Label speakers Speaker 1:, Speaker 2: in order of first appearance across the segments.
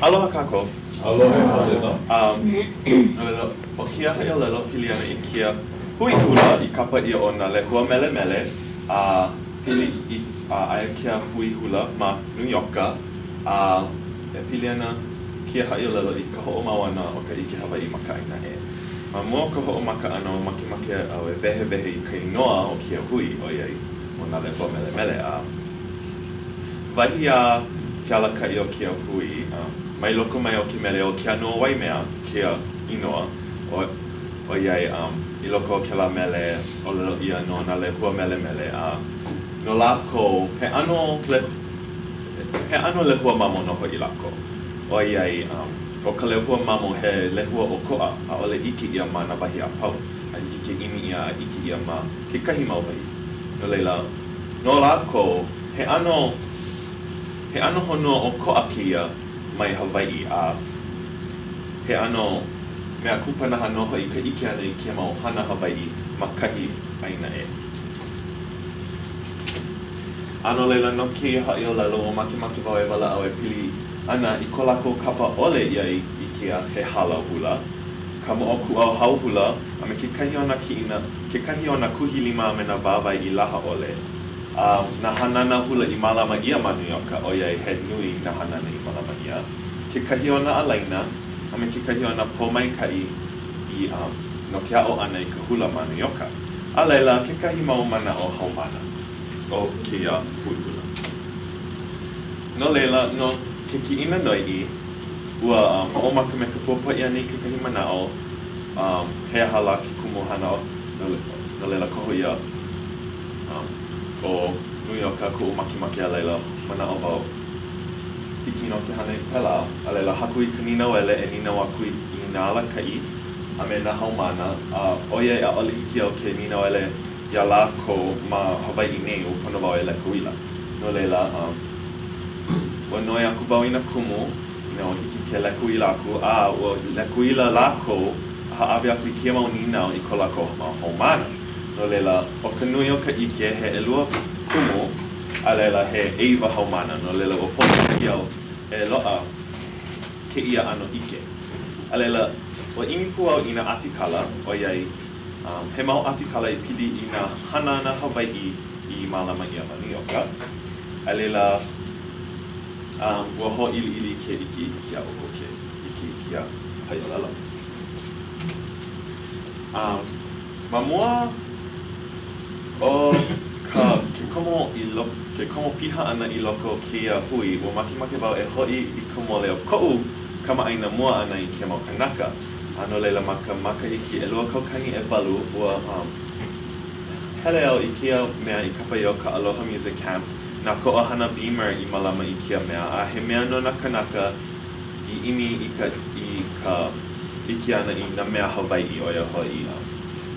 Speaker 1: Aloha kako.
Speaker 2: Aloha.
Speaker 1: O kia haʻiʻōlelo pili ana I kia hui hula I kapa ia o Nā Lehua Melemele. Pili aia kia hui hula ma New Yorka. E pili ana kia haʻiʻōlelo I ka hoʻomauana o ka ʻike Hawaii ma ka ʻaina e. Ma mua ka hoʻomaka ana o makemake au e wehewehe I ka inoa o kia hui o iai o Nā Lehua Melemele. Wahi a ke alakaʻi o kia hui, mai loko mai o ke mele o ke anua wai mea kia inoa o iai I loko o ke la mele o lelo ia no Nā Lehua Melemele. No lako, he ano lehua mamo no hoi lako. O iai, o ka lehua mamo he lehua o koʻa, a ole iki ia ma na wahi a pau. A iki ke imi ia a iki ia ma ke kahi mau wahi. No leila, no lako, he ano honua o koʻa kēia mai Hawaii a he ano mea kūpanaha noho I ka ike ana I kia mau hana Hawaii ma kahi ʻaina e. Ano leila no ke haʻiʻōlelo o makemake wau e wala au e pili ana I ko lako kapa ole iai I kia he hala hula. Ka moʻoku au hau hula a me ke kahi ona kiʻina, ke kahi ona kuhilima me na wāwai I laha ole. Na hanana hula I malama ia ma New Yorka o iai he nui na hanana I malama ia. Ke kahi ona ʻāina, a me ke kahi ona pōmaikai I no ke ʻāina I ka hula ma New Yorka. A leila, ke kahi mau mana o haumana o kēia hui hula. No leila, no ke kiʻina noi I, ua hoʻomaka me ka pōpaʻi ana I ke kahi manao, he hala ke kumuhana no leila koho ia o New Yorka kuʻu makemake a leila manao wau. Hiki no ke hana I pela, a leila haku I ka ninauele e ninau aku I nā alakaʻi a me nā haumana. O iai a ole hiki au ke ninauele ia lako ma Hawaii nei o pono wau e lekuila. No leila, ua noi aku wau I nā kumu, no hiki ke lekuila aku, ua lekuila lako haawe aku I kia mau ninau I ko lako ma haumana. No leila, o ka nui o ka ike he elua kumu, a leila he eiwa haumana. No leila, o pono ki au e loa kēia ano ike. A leila, o inipu au I nā atikala, o iai, he mau atikala I pili I nā hana na Hawaii I malama ia ma New Yorka. A leila, ua ho ili ke iki kia o ko ke iki kia haʻiʻōlelo. Ma mua o ke komo piha ana I loko kēia hui, ua makemake wau e hoʻi I ka mole o koʻu kamaʻaina mua ana I kia mau kanaka. Ano leila ma ka makahiki e lua kaukani e walu, ua hele au I kia mea I kapa I o ka Aloha Music Camp, nā ko ʻohana beamer I malama I kia mea, a he mea no na kanaka I imi I kia ana I nā mea Hawaii o ia hoi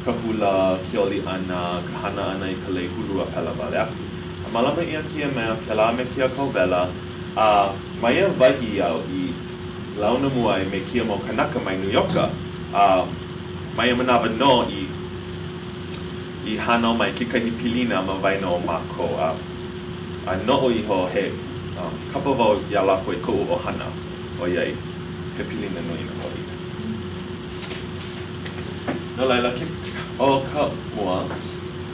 Speaker 1: ka hula, kioli ʻana, ka hana ana I ka lei hulu ʻāpala wale aku. A malama ia kia mea, ke la me kia kauwela, mai ia wahi au I launa mua me kia mau kanaka mai New Yorka, mai ia manawa no I hana mai kekahi pilina ma waina o mako, a noʻo iho he kapa wau ia lako I kuʻu ʻohana o iai he pilina no ina hoi. No laila, o ka mua,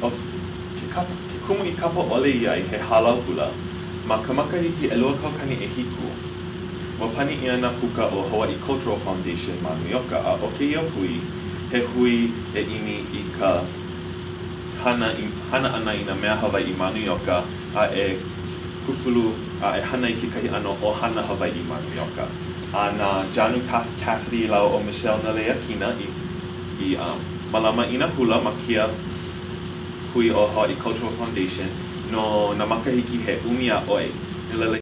Speaker 1: ke kumu I kapa ole iai he halau hula, ma ka makahiki e lua kaukani e hiku. Wa pani ia nā puka o Hawaii Cultural Foundation ma New Yorka, a o kēia hui, he hui e imi I ka hana ana I nā mea Hawaii ma New Yorka, a e kukulu, a e hana I kekahi ano o hana Hawaii ma New Yorka. A nā Janu Cassidy lau o Michelle Nā Lehua Kina I malama I nā hula ma kia hui o Hawaii Cultural Foundation no nā makahiki he umia oi.